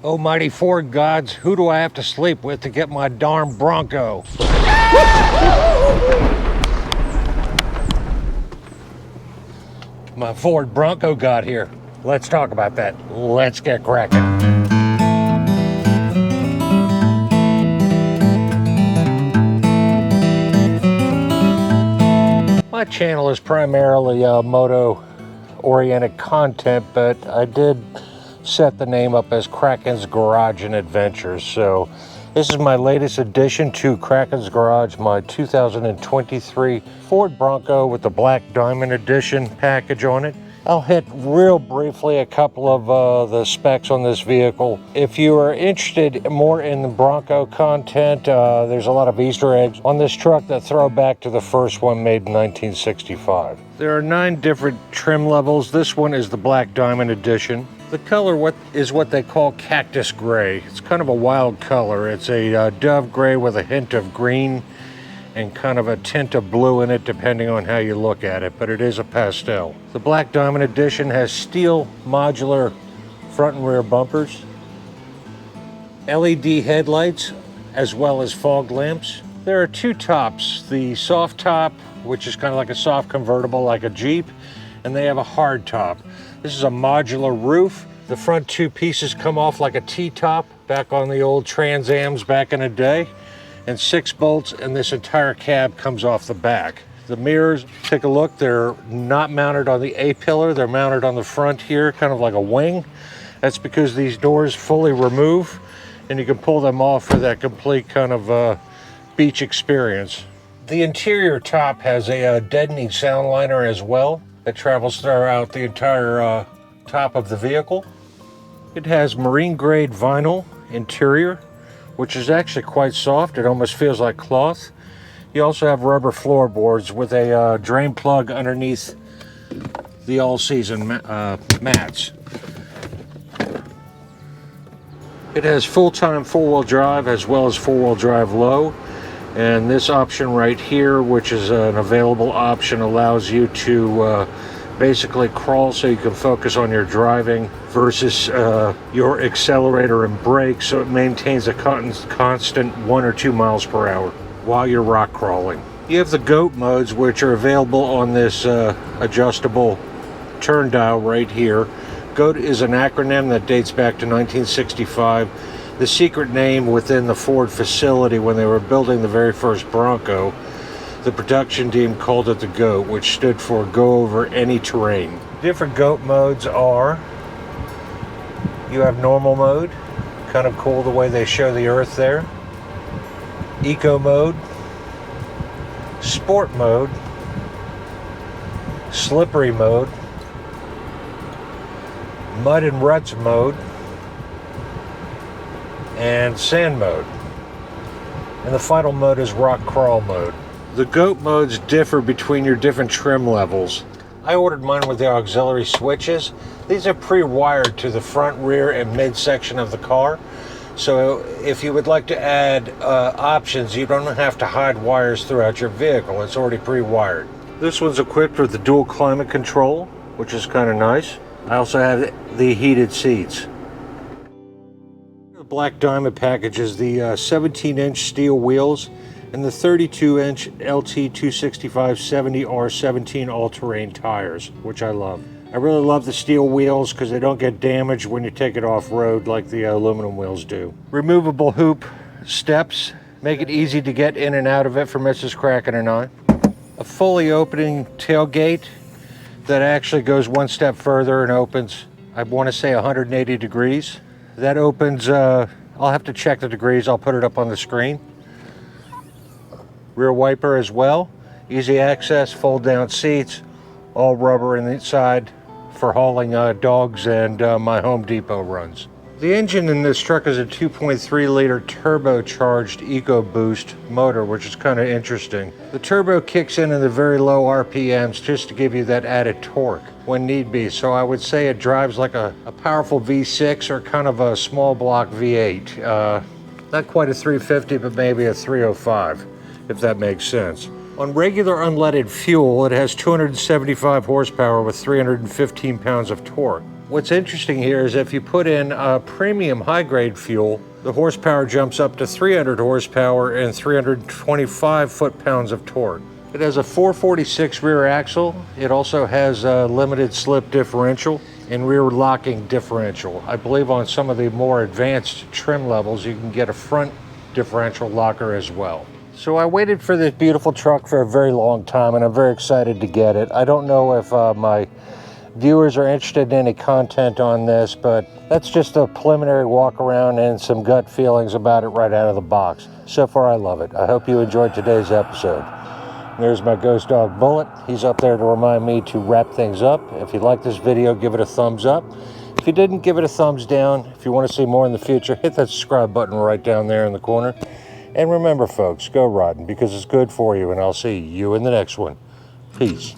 Oh, mighty Ford gods, who do I have to sleep with to get my darn Bronco? My Ford Bronco got here. Let's talk about that. Let's get cracking. My channel is primarily moto-oriented content, but I did set the name up as Kraken's Garage and Adventures. So this is my latest addition to Kraken's Garage, my 2023 Ford Bronco with the Black Diamond Edition package on it. I'll hit real briefly a couple of the specs on this vehicle. If you are interested more in the Bronco content, there's a lot of Easter eggs on this truck that throw back to the first one made in 1965. There are 9 different trim levels. This one is the Black Diamond Edition. The color is what they call cactus gray. It's kind of a wild color. It's a dove gray with a hint of green and kind of a tint of blue in it, depending on how you look at it, but it is a pastel. The Black Diamond Edition has steel modular front and rear bumpers, LED headlights, as well as fog lamps. There are 2 tops, the soft top, which is kind of like a soft convertible like a Jeep, and they have a hard top. This is a modular roof. The front 2 pieces come off like a T-top back on the old Trans Ams back in the day, and 6 bolts, and this entire cab comes off the back. The mirrors, take a look, they're not mounted on the A-pillar, they're mounted on the front here, kind of like a wing. That's because these doors fully remove, and you can pull them off for that complete kind of beach experience. The interior top has a deadening sound liner as well that travels throughout the entire top of the vehicle. It has marine grade vinyl interior, which is actually quite soft. It almost feels like cloth. You also have rubber floorboards with a drain plug underneath the all-season mats. It has full-time four-wheel drive as well as four-wheel drive low. And this option right here, which is an available option, allows you to basically crawl so you can focus on your driving versus your accelerator and brake, so it maintains a constant 1 or 2 miles per hour while you're rock crawling. You have the GOAT modes, which are available on this adjustable turn dial right here. GOAT is an acronym that dates back to 1965. The secret name within the Ford facility when they were building the very first Bronco, the production team called it the GOAT, which stood for Go Over Any Terrain. Different GOAT modes are, you have normal mode, kind of cool the way they show the earth there. Eco mode, sport mode, slippery mode, mud and ruts mode, and sand mode. And the final mode is rock crawl mode. The GOAT modes differ between your different trim levels. I ordered mine with the auxiliary switches. These are pre-wired to the front, rear, and midsection of the car. So if you would like to add options, you don't have to hide wires throughout your vehicle. It's already pre-wired. This one's equipped with the dual climate control, which is kind of nice. I also have the heated seats. The Black Diamond package is the 17-inch steel wheels and the 32-inch LT 265 70R17 all-terrain tires, which I love. I really love the steel wheels because they don't get damaged when you take it off-road like the aluminum wheels do. Removable hoop steps make it easy to get in and out of it for Mrs. Kraken and I. A fully opening tailgate that actually goes one step further and opens, I want to say 180 degrees. That opens, I'll have to check the degrees, I'll put it up on the screen. Rear wiper as well, easy access, fold down seats, all rubber inside for hauling dogs and my Home Depot runs. The engine in this truck is a 2.3 liter turbocharged EcoBoost motor, which is kind of interesting. The turbo kicks in the very low RPMs just to give you that added torque when need be. So I would say it drives like a powerful V6 or kind of a small block V8. Not quite a 350, but maybe a 305, if that makes sense. On regular unleaded fuel, it has 275 horsepower with 315 pounds of torque. What's interesting here is if you put in premium high-grade fuel, the horsepower jumps up to 300 horsepower and 325 foot-pounds of torque. It has a 446 rear axle. It also has a limited slip differential and rear locking differential. I believe on some of the more advanced trim levels, you can get a front differential locker as well. So I waited for this beautiful truck for a very long time, and I'm very excited to get it. I don't know if my viewers are interested in any content on this, but that's just a preliminary walk around and some gut feelings about it right out of the box. So far, I love it. I hope you enjoyed today's episode. There's my ghost dog Bullet. He's up there to remind me to wrap things up. If you like this video, give it a thumbs up. If you didn't, give it a thumbs down. If you want to see more in the future, hit that subscribe button right down there in the corner. And remember, folks, go riding because it's good for you, and I'll see you in the next one. Peace.